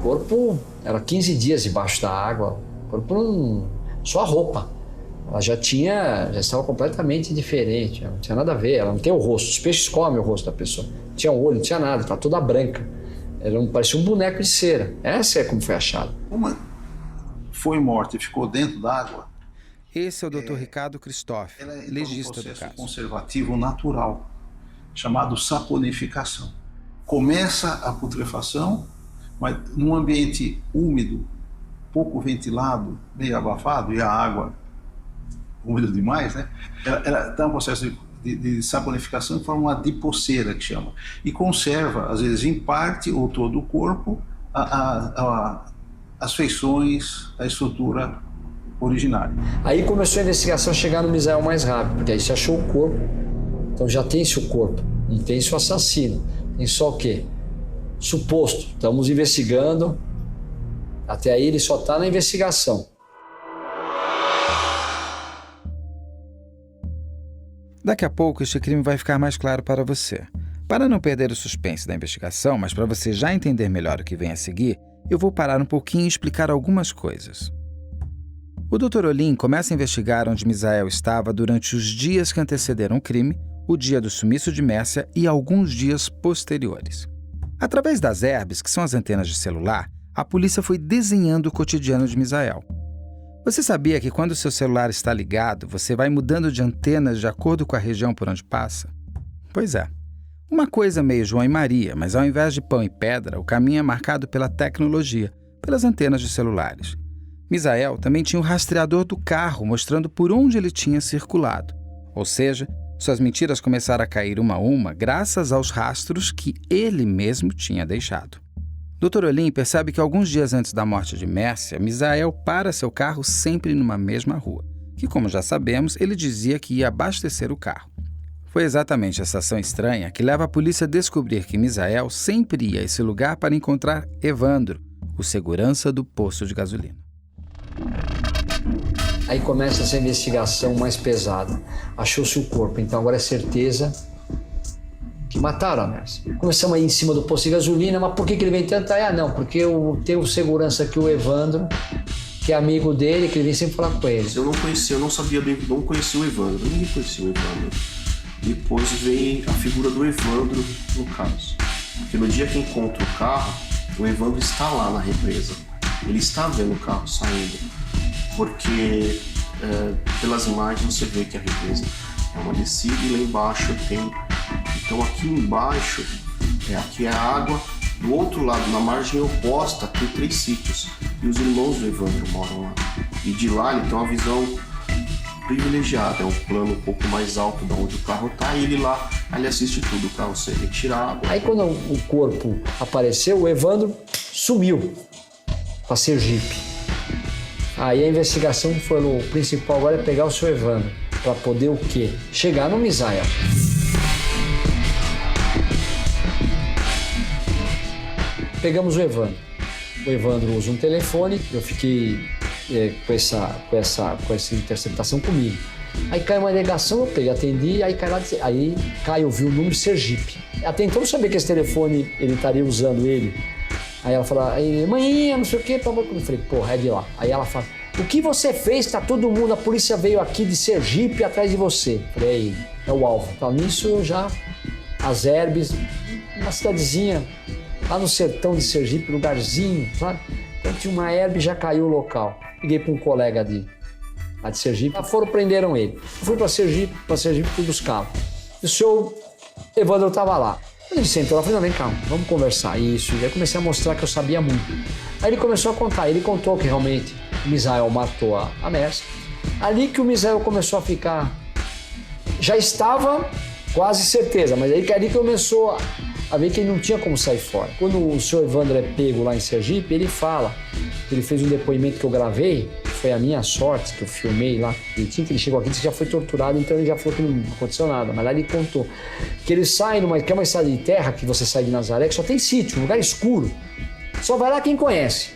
O corpo era 15 dias debaixo da água, o corpo não... só a roupa. Ela já estava completamente diferente, não tinha nada a ver, ela não tem o rosto, os peixes comem o rosto da pessoa. Não tinha olho, não tinha nada, estava toda branca. Parecia um boneco de cera. Essa é como foi achado. Uma foi morta e ficou dentro d'água. Esse é o Dr. Ricardo Christoph, legista do caso. Um processo conservativo natural, chamado saponificação. Começa a putrefação, mas num ambiente úmido, pouco ventilado, meio abafado, e a água úmida demais, né? Ela está um processo de saponificação que forma uma adipoceira, que chama, e conserva, às vezes em parte ou todo o corpo, as feições, a estrutura originária. Aí começou a investigação a chegar no Misael mais rápido, porque aí se achou o corpo. Então já tem-se o corpo, não tem-se o assassino. Tem só o quê? suposto. Estamos investigando. Até aí ele só está na investigação. Daqui a pouco este crime vai ficar mais claro para você. Para não perder o suspense da investigação, mas para você já entender melhor o que vem a seguir, eu vou parar um pouquinho e explicar algumas coisas. O Dr. Olim começa a investigar onde Misael estava durante os dias que antecederam o crime, o dia do sumiço de Mércia e alguns dias posteriores. Através das herbes, que são as antenas de celular, a polícia foi desenhando o cotidiano de Misael. Você sabia que quando o seu celular está ligado, você vai mudando de antenas de acordo com a região por onde passa? Pois é. Uma coisa meio João e Maria, mas ao invés de pão e pedra, o caminho é marcado pela tecnologia, pelas antenas de celulares. Misael também tinha o rastreador do carro, mostrando por onde ele tinha circulado. Ou seja, suas mentiras começaram a cair uma a uma graças aos rastros que ele mesmo tinha deixado. Dr. Olim percebe que alguns dias antes da morte de Mércia, Misael para seu carro sempre numa mesma rua, que, como já sabemos, ele dizia que ia abastecer o carro. Foi exatamente essa ação estranha que leva a polícia a descobrir que Misael sempre ia a esse lugar para encontrar Evandro, o segurança do posto de gasolina. Aí começa essa investigação mais pesada. Achou-se o corpo, então agora é certeza que mataram a Mércia. Começamos a ir em cima do posto de gasolina, mas por que ele vem tanto? Não, porque tem o segurança aqui, o Evandro, que é amigo dele, que ele vem sempre falar com ele. Eu não conhecia, eu não sabia bem, não conhecia o Evandro, ninguém conhecia o Evandro. Depois vem a figura do Evandro no caso. Porque no dia que encontra o carro, o Evandro está lá na represa. Ele está vendo o carro saindo. Porque pelas imagens você vê que a represa é uma descida e lá embaixo tem... Então aqui embaixo, aqui é a água. Do outro lado, na margem oposta, tem 3 sítios. E os irmãos do Evandro moram lá. E de lá ele tem uma visão privilegiada, é um plano um pouco mais alto de onde o carro está, e ele lá, ele assiste tudo, o carro ser retirado. Aí quando o corpo apareceu, o Evandro sumiu para Sergipe. Aí a investigação foi, o principal agora é pegar o seu Evandro, para poder o quê? Chegar no Misael. Pegamos o Evandro. O Evandro usa um telefone, eu fiquei com essa interceptação comigo. Aí cai uma ligação, eu peguei, atendi, aí Caio viu o número Sergipe. Até então eu sabia que esse telefone ele estaria usando ele. Aí ela falou, manhã, não sei o quê, eu falei, porra, é de lá. Aí ela fala, o que você fez? Tá todo mundo, a polícia veio aqui de Sergipe atrás de você. Eu falei, é o alvo. Então nisso eu já, as herbes, uma cidadezinha lá no sertão de Sergipe, lugarzinho, sabe? Então tinha uma herbe, já caiu o local. Liguei para um colega lá de Sergipe, prenderam ele. Eu fui para Sergipe, fui buscá-lo. E o seu Evandro estava lá. Ele sentou lá, falei, não, vem cá, vamos conversar. Isso, e aí comecei a mostrar que eu sabia muito. Aí ele começou a contar, ele contou que realmente o Misael matou a Mércia. Ali que o Misael começou a ficar, já estava quase certeza, mas aí que ali começou a ver que ele não tinha como sair fora. Quando o senhor Evandro é pego lá em Sergipe, ele fala, ele fez um depoimento que eu gravei, que foi a minha sorte, que eu filmei lá, que ele chegou aqui, disse que já foi torturado, então ele já falou que não aconteceu nada, mas lá ele contou que ele sai que é uma estrada de terra, que você sai de Nazaré, que só tem sítio, um lugar escuro, só vai lá quem conhece.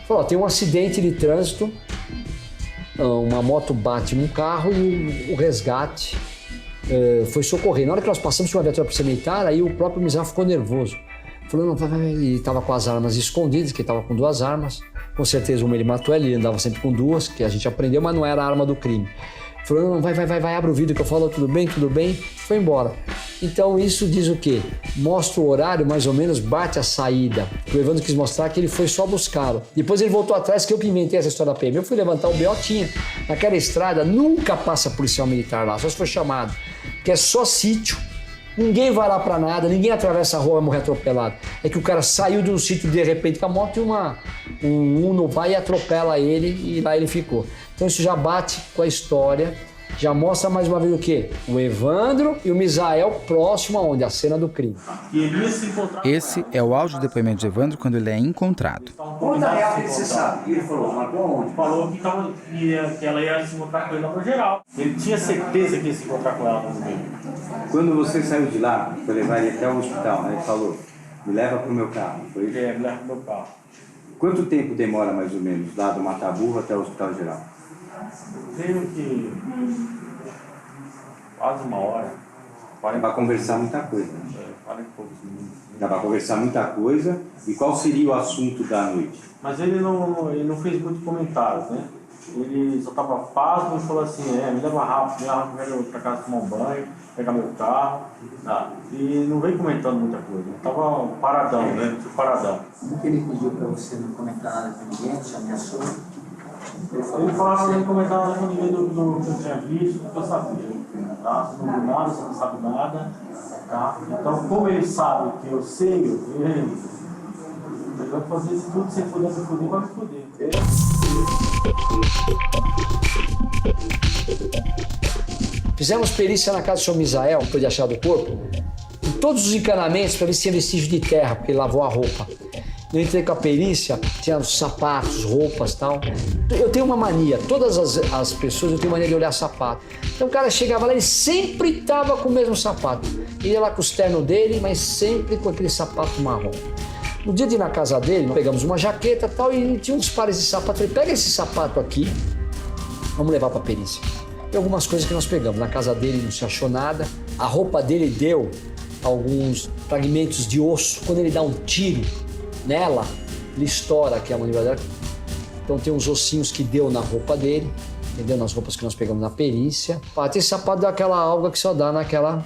Falou, tem um acidente de trânsito, uma moto bate num carro e o resgate foi socorrer. Na hora que nós passamos por uma viatura polícia militar, aí o próprio Misael ficou nervoso. Falou, não, vai. Ele estava com as armas escondidas, que ele estava com 2 armas. Com certeza uma ele matou ele andava sempre com 2, que a gente aprendeu, mas não era a arma do crime. Falou, não, vai, abre o vídeo que eu falo, tudo bem, foi embora. Então isso diz o quê? Mostra o horário, mais ou menos, bate a saída. O Evandro quis mostrar que ele foi só buscá-lo. Depois ele voltou atrás, que eu que inventei essa história da PM. Eu fui levantar o BO, tinha. Naquela estrada nunca passa policial militar lá, só se for chamado. Que é só sítio. Ninguém vai lá pra nada, ninguém atravessa a rua e vai morrer atropelado. É que o cara saiu do sítio de repente com a moto e um Uno vai e atropela ele e lá ele ficou. Então isso já bate com a história, já mostra mais uma vez o quê? O Evandro e o Misael próximo aonde? A cena do crime. Esse é o áudio depoimento de Evandro quando ele é encontrado. Conta a real que você sabe. Ele falou, marcou onde? Falou que ela ia se encontrar com ele na geral. Ele tinha certeza que ia se encontrar com ela no meio. Quando você saiu de lá, foi levar ele até o hospital, né? Ele falou, Me leva pro meu carro, foi isso? Me leva pro meu carro. Quanto tempo demora mais ou menos, lá do Mataburro até o Hospital Geral? Creio que quase 1 hora. Dá para conversar muita coisa. 40 e poucos minutos. Dá para conversar muita coisa. E qual seria o assunto da noite? Mas ele não fez muito comentários, né? Ele só estava pasmo e falou assim, me leva rápido, eu quero ir para casa tomar um banho, pegar meu carro. E não veio comentando muita coisa. Estava paradão, né? Paradão. O que ele pediu para você não comentar nada com ninguém, te ameaçou? Ele falava que não comentava nada com ninguém do que eu tinha visto, do que eu sabia. Tá? Você não viu nada, você não sabe nada. Tá? Então, como ele sabe que eu sei, ele vai fazer isso tudo, se puder, vai me fuder. Fizemos perícia na casa do senhor Misael, depois de achar o corpo, em todos os encanamentos para ver se tinha vestígio de terra, porque ele lavou a roupa. Eu entrei com a perícia, tinha os sapatos, roupas e tal. Eu tenho uma mania, todas as pessoas eu tenho mania de olhar sapato. Então o cara chegava lá, ele sempre estava com o mesmo sapato. Ele ia lá com os ternos dele, mas sempre com aquele sapato marrom. No dia de ir na casa dele, nós pegamos uma jaqueta e tal, e tinha uns pares de sapato. Eu falei, pega esse sapato aqui, vamos levar para a perícia. E algumas coisas que nós pegamos. Na casa dele não se achou nada. A roupa dele deu alguns fragmentos de osso. Quando ele dá um tiro nela, ele estoura aqui a mandíbula dela. Então tem uns ossinhos que deu na roupa dele, entendeu? Nas roupas que nós pegamos na perícia. Esse sapato dá aquela alga que só dá naquela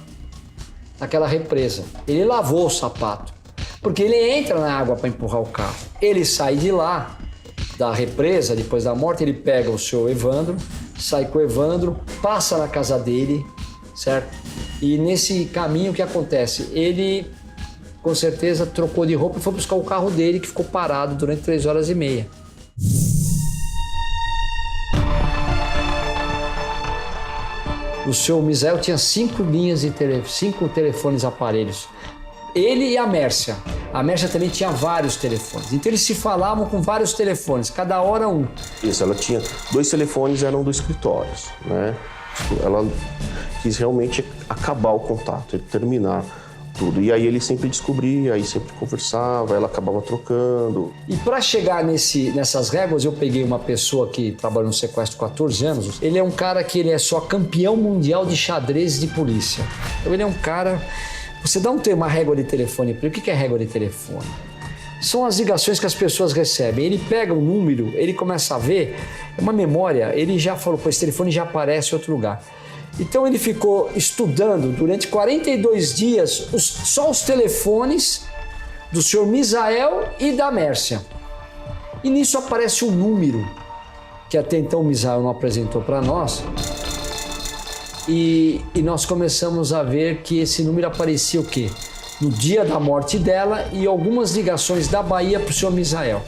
represa. Ele lavou o sapato, porque ele entra na água para empurrar o carro. Ele sai de lá, da represa, depois da morte, ele pega o seu Evandro, sai com o Evandro, passa na casa dele, certo? E nesse caminho o que acontece? Ele, com certeza, trocou de roupa e foi buscar o carro dele, que ficou parado durante 3 horas e meia. O seu Misael tinha 5 linhas de 5 telefones aparelhos. Ele e a Mércia. A Mércia também tinha vários telefones. Então eles se falavam com vários telefones, cada hora um. Isso, ela tinha 2 telefones, eram do escritório, né? Ela quis realmente acabar o contato, terminar tudo. E aí ele sempre descobria, aí sempre conversava, ela acabava trocando. E para chegar nessas réguas, eu peguei uma pessoa que trabalhou no sequestro há 14 anos. Ele é um cara que ele é só campeão mundial de xadrez de polícia. Então ele é um cara... Você dá uma régua de telefone para ele. O que é régua de telefone? São as ligações que as pessoas recebem. Ele pega um número, ele começa a ver, é uma memória, ele já falou, esse telefone já aparece em outro lugar. Então ele ficou estudando durante 42 dias só os telefones do senhor Misael e da Mércia. E nisso aparece um número que até então o Misael não apresentou para nós. E nós começamos a ver que esse número aparecia o quê? No dia da morte dela e algumas ligações da Bahia para o senhor Misael.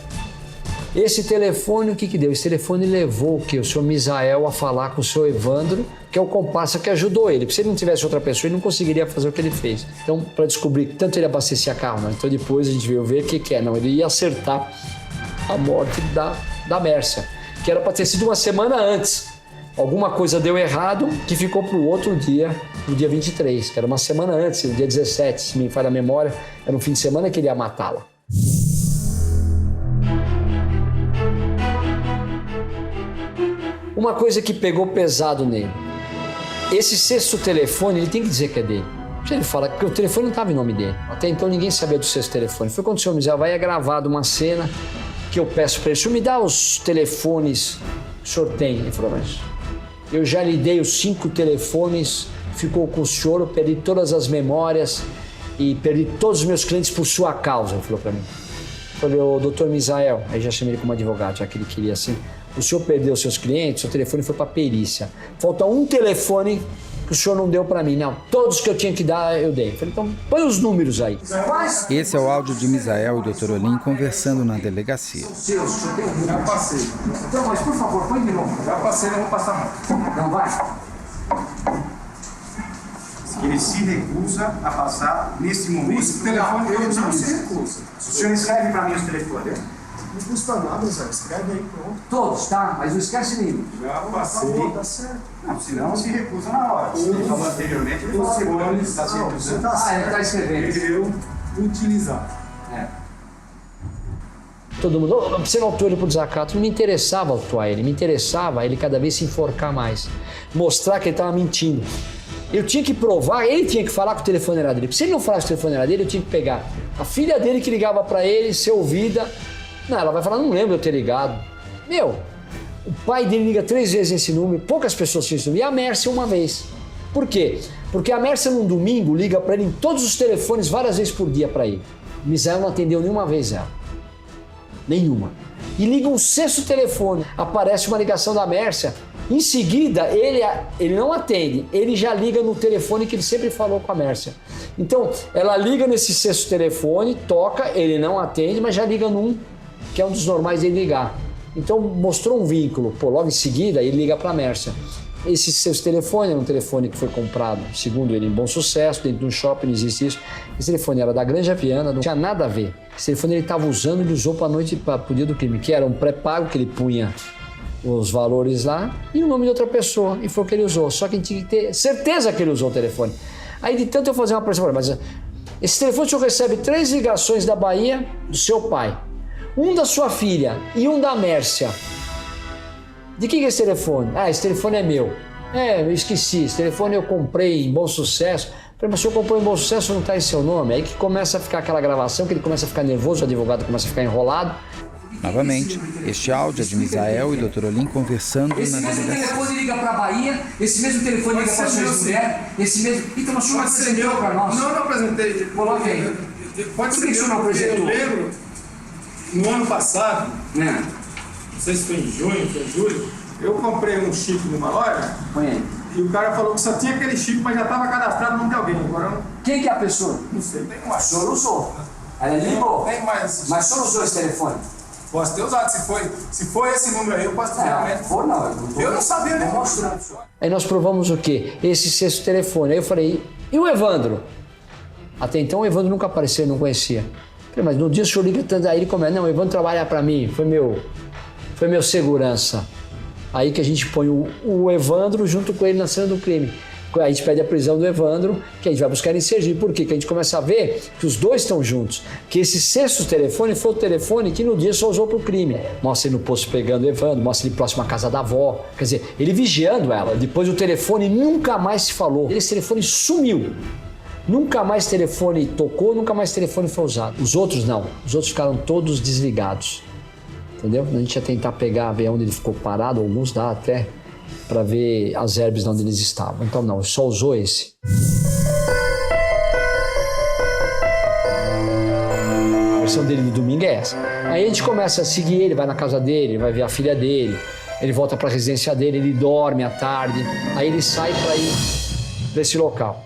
Esse telefone, o que deu? Esse telefone levou o quê? O senhor Misael a falar com o senhor Evandro, que é o comparsa que ajudou ele. Porque se ele não tivesse outra pessoa, ele não conseguiria fazer o que ele fez. Então, para descobrir que tanto ele abastecia carro, não. Então depois a gente veio ver o que é. Não, ele ia acertar a morte da Mércia, que era para ter sido uma semana antes. Alguma coisa deu errado que ficou para o outro dia, no dia 23, que era uma semana antes, no dia 17, se me falha a memória, era um fim de semana que ele ia matá-la. Uma coisa que pegou pesado nele, esse 6º telefone, ele tem que dizer que é dele. Ele fala que o telefone não estava em nome dele, até então ninguém sabia do 6º telefone. Foi quando o senhor Misael vai gravado uma cena que eu peço para ele, o senhor me dá os telefones que o senhor tem? Ele falou, mas... Eu já lhe dei os 5 telefones, ficou com o senhor, eu perdi todas as memórias e perdi todos os meus clientes por sua causa, ele falou para mim. Eu falei, ô doutor Misael, aí já chamei ele como advogado, já que ele queria assim, o senhor perdeu seus clientes, seu telefone foi para perícia. Falta um telefone que o senhor não deu para mim, não. Todos que eu tinha que dar, eu dei. Eu falei, então põe os números aí. Esse é o áudio de Misael e Dr. Olim conversando na delegacia. Já passei. Então, mas por favor, põe de novo. Já passei, não vou passar mais. Não vai? Ele se recusa a passar nesse momento. Esse telefone eu não se recusa. O senhor escreve para mim os telefones. Não custa nada, Zé. Escreve aí, pronto. Todos, tá? Mas não esquece nenhum. Já passei. Tá certo. Não, senão se recusa na hora. Ele falou anteriormente, ele falou segundo, ele está se recusando. Ah, ele tá escrevendo. utilizar. Todo mundo, você não autuou ele por desacato. Não me interessava autuar ele, me interessava ele cada vez se enforcar mais. Mostrar que ele estava mentindo. Eu tinha que provar, ele tinha que falar que o telefone era dele. Se ele não falasse que o telefone era dele, eu tinha que pegar a filha dele que ligava para ele, ser ouvida. Não, ela vai falar, não lembro eu ter ligado. Meu, o pai dele liga 3 vezes esse número, poucas pessoas tinham esse número, e a Mércia uma vez. Por quê? Porque a Mércia num domingo liga para ele em todos os telefones várias vezes por dia para ele. O Misael não atendeu nenhuma vez ela. Nenhuma. E liga um 6º telefone, aparece uma ligação da Mércia. Em seguida, ele não atende, ele já liga no telefone que ele sempre falou com a Mércia. Então, ela liga nesse 6º telefone, toca, ele não atende, mas já liga num que é um dos normais dele ligar. Então, mostrou um vínculo. Pô, logo em seguida, ele liga para a Mércia. Esse 6º telefone era um telefone que foi comprado, segundo ele, em Bom Sucesso, dentro de um shopping, não existe isso. Esse telefone era da Granja Viana, não tinha nada a ver. Esse telefone ele estava usando, ele usou para a noite, para o dia do crime, que era um pré-pago que ele punha os valores lá e o nome de outra pessoa, e foi o que ele usou. Só que a gente tinha que ter certeza que ele usou o telefone. Aí de tanto eu fazer uma pressão, mas esse telefone o senhor recebe 3 ligações da Bahia do seu pai, um da sua filha e um da Mércia. De quem que é esse telefone? Ah, esse telefone é meu. Eu esqueci, esse telefone eu comprei em Bom Sucesso. Falei, mas o senhor comprou em Bom Sucesso, não está em seu nome? Aí que começa a ficar aquela gravação, que ele começa a ficar nervoso, o advogado começa a ficar enrolado. Novamente, este áudio é de Misael e Dr. Olim conversando esse na mesmo delegacia. telefone liga para a Bahia, esse mesmo telefone liga para a sua ex-mulher, esse mesmo... Então, mas o senhor apresentou para nós? Não apresentei. Coloque aí. Pode ser Por que o senhor não apresentou? Eu lembro, no ano passado, não sei se foi em junho, foi em julho, eu comprei um chip numa loja. Põe aí. E o cara falou que só tinha aquele chip, mas já estava cadastrado no nome de alguém. Agora não, Quem que é a pessoa? não sei, tem mais. O senhor usou. Ela ligou. Tem mais. Mas o senhor usou esse telefone? Posso ter usado, se foi esse número aí, eu posso ter realmente. Eu não sabia nem mostrar. Aí nós provamos o quê? Esse 6º telefone. Aí eu falei, e o Evandro? Até então o Evandro nunca apareceu, não conhecia. Falei, mas no dia o senhor liga tanto, aí ele começa, não, o Evandro trabalha para mim, foi meu segurança. Aí que a gente põe o Evandro junto com ele na cena do crime. Aí a gente pede a prisão do Evandro, que a gente vai buscar em Sergipe. Por quê? Que a gente começa a ver que os dois estão juntos. Que esse 6º telefone foi o telefone que no dia só usou para o crime. Mostra ele no posto pegando o Evandro, mostra ele próximo à casa da avó. Quer dizer, ele vigiando ela. Depois o telefone nunca mais se falou. Esse telefone sumiu. Nunca mais telefone tocou, nunca mais telefone foi usado. Os outros não. Os outros ficaram todos desligados. Entendeu? A gente ia tentar pegar, ver onde ele ficou parado, alguns dá até, para ver as herbes onde eles estavam. Então não, só usou esse. A versão dele no domingo é essa. Aí a gente começa a seguir ele, vai na casa dele, vai ver a filha dele, ele volta para a residência dele, ele dorme à tarde, aí ele sai para ir para esse local.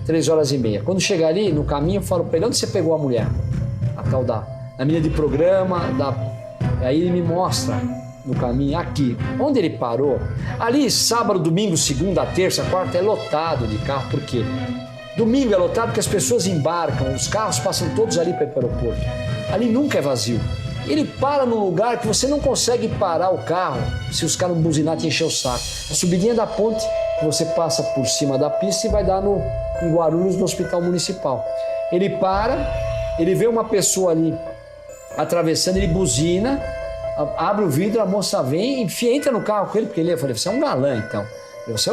3h30. Quando chega ali, no caminho, eu falo para ele, onde você pegou a mulher? A tal da menina de programa, Aí ele me mostra no caminho, aqui, onde ele parou. Ali, sábado, domingo, segunda, terça, quarta, é lotado de carro. Por quê? Domingo é lotado porque as pessoas embarcam, os carros passam todos ali para ir para o aeroporto. Ali nunca é vazio. Ele para num lugar que você não consegue parar o carro se os caras buzinar te encher o saco. A subidinha da ponte, que você passa por cima da pista e vai dar em Guarulhos, no hospital municipal. Ele para, ele vê uma pessoa ali atravessando, ele buzina, abre o vidro, a moça vem, enfia, entra no carro com ele, porque eu falei, você é um galã, então. Você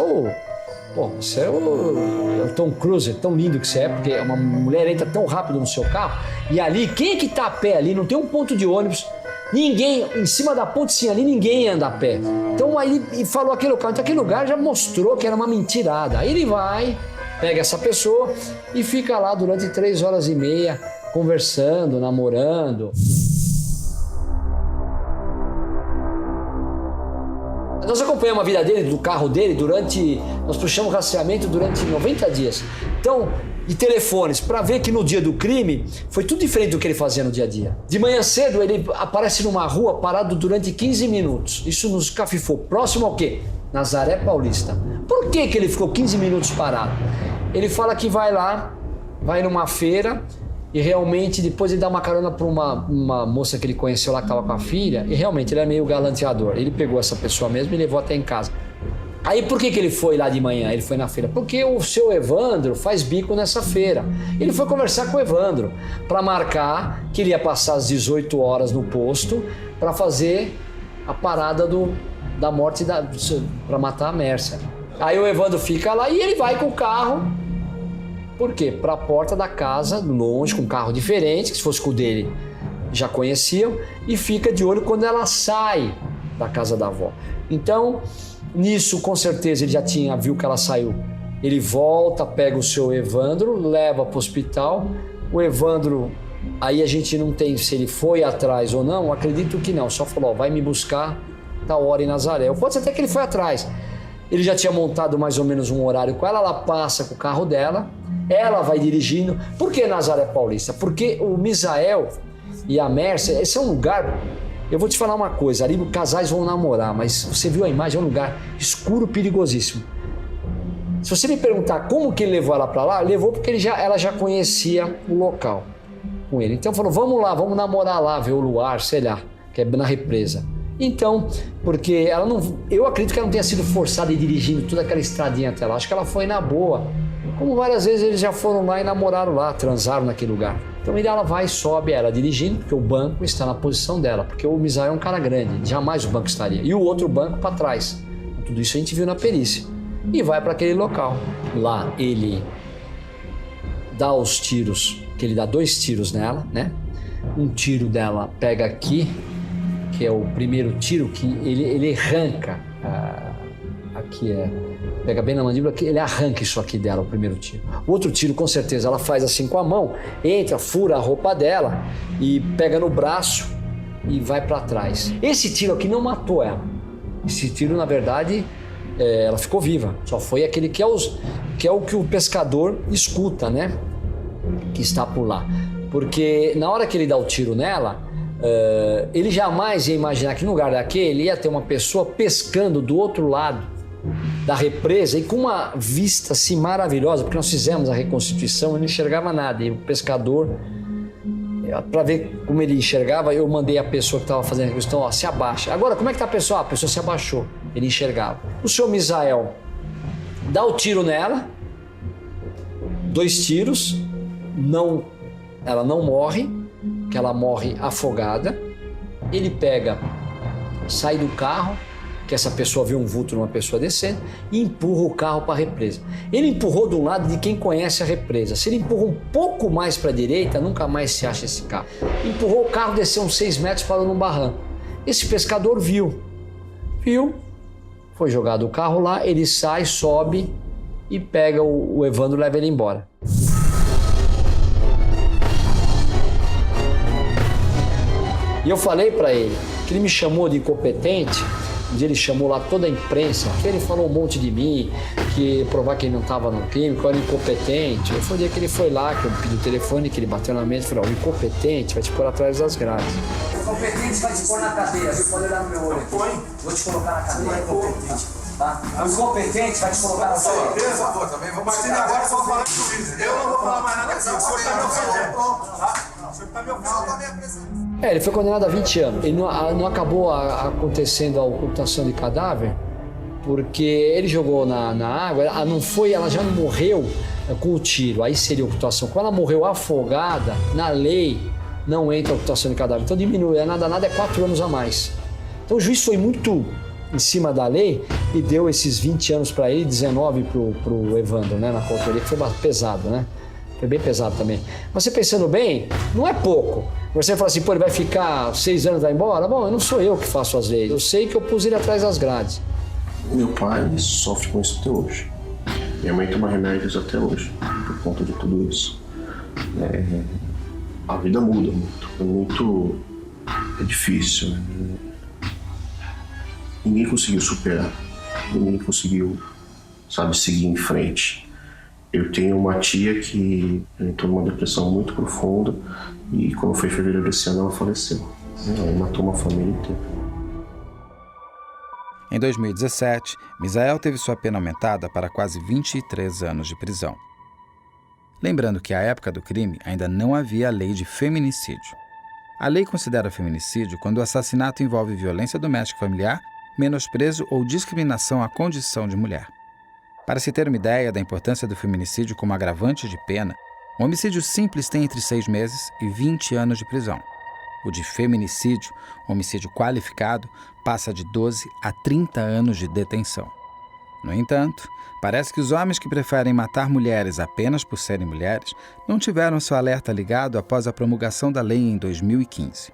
é o Tom Cruise, tão lindo que você é, porque uma mulher entra tão rápido no seu carro, e ali, quem é que tá a pé ali? Não tem um ponto de ônibus, ninguém, em cima da ponte, sim, ali ninguém anda a pé. Então aí ele falou aquele local, então aquele lugar já mostrou que era uma mentirada. Aí ele vai, pega essa pessoa e fica lá durante 3h30, conversando, namorando. Nós acompanhamos a vida dele, do carro dele, nós puxamos rastreamento durante 90 dias. Então, e telefones, para ver que no dia do crime foi tudo diferente do que ele fazia no dia a dia. De manhã cedo ele aparece numa rua parado durante 15 minutos. Isso nos cafifou. Próximo ao quê? Nazaré Paulista. Por que ele ficou 15 minutos parado? Ele fala que vai lá, vai numa feira, e realmente depois ele dá uma carona para uma moça que ele conheceu lá que estava com a filha, e realmente ele é meio galanteador. Ele pegou essa pessoa mesmo e levou até em casa. Aí por que ele foi lá de manhã? Ele foi na feira? Porque o seu Evandro faz bico nessa feira. Ele foi conversar com o Evandro para marcar que ele ia passar às 18 horas no posto para fazer a parada da morte para matar a Mércia. Aí o Evandro fica lá e ele vai com o carro. Por quê? Para a porta da casa, longe, com um carro diferente, que se fosse com o dele já conheciam, e fica de olho quando ela sai da casa da avó. Então, nisso, com certeza, ele já viu que ela saiu. Ele volta, pega o seu Evandro, leva para o hospital. O Evandro, aí a gente não tem se ele foi atrás ou não, acredito que não. Só falou, vai me buscar tal hora em Nazaré. Ou pode ser até que ele foi atrás. Ele já tinha montado mais ou menos um horário com ela, ela passa com o carro dela, ela vai dirigindo. Por que Nazaré Paulista? Porque o Misael e a Mércia, esse é um lugar... Eu vou te falar uma coisa, ali casais vão namorar, mas você viu a imagem, é um lugar escuro, perigosíssimo. Se você me perguntar como que ele levou ela para lá, levou porque ela já conhecia o local com ele. Então falou, vamos lá, vamos namorar lá, ver o luar, sei lá, que é na represa. Então, porque ela não... Eu acredito que ela não tenha sido forçada e dirigindo toda aquela estradinha até lá. Acho que ela foi na boa. Como várias vezes eles já foram lá e namoraram lá, transaram naquele lugar. Então ela vai e sobe, ela dirigindo, porque o banco está na posição dela, porque o Misael é um cara grande, jamais o banco estaria. E o outro banco para trás. Tudo isso a gente viu na perícia. E vai para aquele local. Lá ele dá os tiros, que ele dá 2 tiros nela, né? Um tiro dela pega aqui, que é o primeiro tiro que ele arranca, aqui pega bem na mandíbula, que ele arranca isso aqui dela, o primeiro tiro. O outro tiro, com certeza, ela faz assim com a mão, entra, fura a roupa dela e pega no braço e vai para trás. Esse tiro aqui não matou ela. Esse tiro, na verdade, ela ficou viva. Só foi aquele que é o que o pescador escuta, né? Que está por lá. Porque na hora que ele dá o tiro nela, ele jamais ia imaginar que no lugar daquele ia ter uma pessoa pescando do outro lado da represa e com uma vista assim maravilhosa, porque nós fizemos a reconstituição, ele não enxergava nada, e o pescador, para ver como ele enxergava, eu mandei a pessoa que estava fazendo a reconstituição, ó, se abaixa. Agora, como é que tá a pessoa? A pessoa se abaixou, ele enxergava. O senhor Misael dá o tiro nela, 2 tiros, ela não morre, que ela morre afogada. Ele sai do carro, que essa pessoa viu um vulto numa pessoa descendo, e empurra o carro para a represa. Ele empurrou do lado de quem conhece a represa. Se ele empurra um pouco mais para a direita, nunca mais se acha esse carro. Empurrou o carro, desceu uns 6 metros, parou num barranco. Esse pescador viu, foi jogado o carro lá, ele sai, sobe e pega o Evandro e leva ele embora. E eu falei para ele que ele me chamou de incompetente. Um dia ele chamou lá toda a imprensa, que ele falou um monte de mim, que provar que ele não estava no crime, que eu era incompetente. Foi o dia que ele foi lá, que eu pedi o telefone, que ele bateu na mesa e falou, o incompetente vai te pôr atrás das grades. O incompetente vai te pôr na cadeia, viu? Pode olhar no meu olho. Vou te colocar na cadeia, incompetente. Tá? O incompetente vai te colocar na cadeia. Por favor, também vamos partir agora só falar de juízo. Eu não vou falar mais nada aqui. O senhor está me ofendendo. O senhor está me ofendendo. Ele foi condenado a 20 anos. Ele não acabou acontecendo a ocultação de cadáver, porque ele jogou na água, ela já não morreu com o tiro, aí seria ocultação. Quando ela morreu afogada, na lei não entra a ocultação de cadáver. Então diminui, nada é 4 anos a mais. Então o juiz foi muito em cima da lei e deu esses 20 anos para ele, 19 pro Evandro, né, na contaria, que foi pesado, né? Foi bem pesado também. Mas você pensando bem, não é pouco. Você fala assim, pô, ele vai ficar 6 anos e vai embora? Bom, não sou eu que faço as leis. Eu sei que eu pus ele atrás das grades. Meu pai sofre com isso até hoje. Minha mãe toma remédios até hoje, por conta de tudo isso. A vida muda muito. É difícil. Né? Ninguém conseguiu superar. Ninguém conseguiu, seguir em frente. Eu tenho uma tia que entrou numa depressão muito profunda e quando foi em fevereiro desse ano ela faleceu. Ela matou uma família inteira. Em 2017, Misael teve sua pena aumentada para quase 23 anos de prisão. Lembrando que à época do crime ainda não havia a lei de feminicídio. A lei considera feminicídio quando o assassinato envolve violência doméstica familiar menosprezo ou discriminação à condição de mulher. Para se ter uma ideia da importância do feminicídio como agravante de pena, um homicídio simples tem entre 6 meses e 20 anos de prisão. O de feminicídio, homicídio qualificado, passa de 12 a 30 anos de detenção. No entanto, parece que os homens que preferem matar mulheres apenas por serem mulheres não tiveram seu alerta ligado após a promulgação da lei em 2015.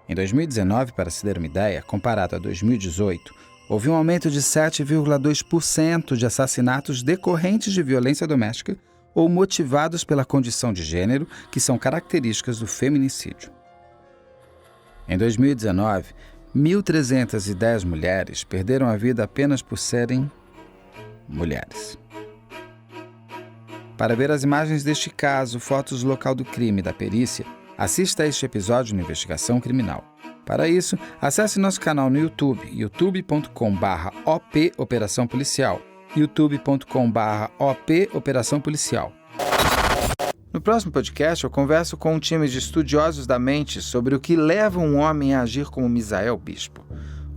Em 2019, para se ter uma ideia, comparado a 2018, houve um aumento de 7,2% de assassinatos decorrentes de violência doméstica ou motivados pela condição de gênero, que são características do feminicídio. Em 2019, 1.310 mulheres perderam a vida apenas por serem mulheres. Para ver as imagens deste caso, fotos do local do crime e da perícia, assista a este episódio no Investigação Criminal. Para isso, acesse nosso canal no YouTube, youtube.com/op Operação Policial, youtube.com/op Operação Policial. No próximo podcast, eu converso com um time de estudiosos da mente sobre o que leva um homem a agir como Misael Bispo.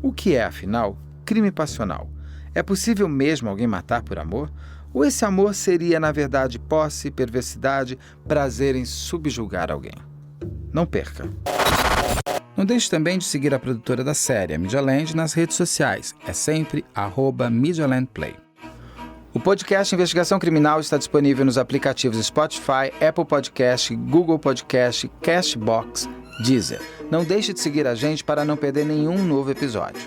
O que é, afinal, crime passional? É possível mesmo alguém matar por amor? Ou esse amor seria, na verdade, posse, perversidade, prazer em subjugar alguém? Não perca! Não deixe também de seguir a produtora da série, a Media Land, nas redes sociais. É sempre @MedialandPlay. O podcast Investigação Criminal está disponível nos aplicativos Spotify, Apple Podcast, Google Podcast, Castbox, Deezer. Não deixe de seguir a gente para não perder nenhum novo episódio.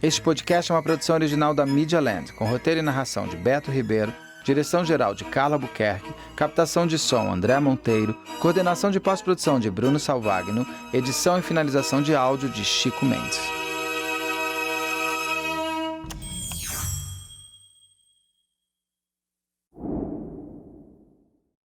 Este podcast é uma produção original da Media Land, com roteiro e narração de Beto Ribeiro, direção-geral de Carla Albuquerque, captação de som André Monteiro, coordenação de pós-produção de Bruno Salvagno, edição e finalização de áudio de Chico Mendes.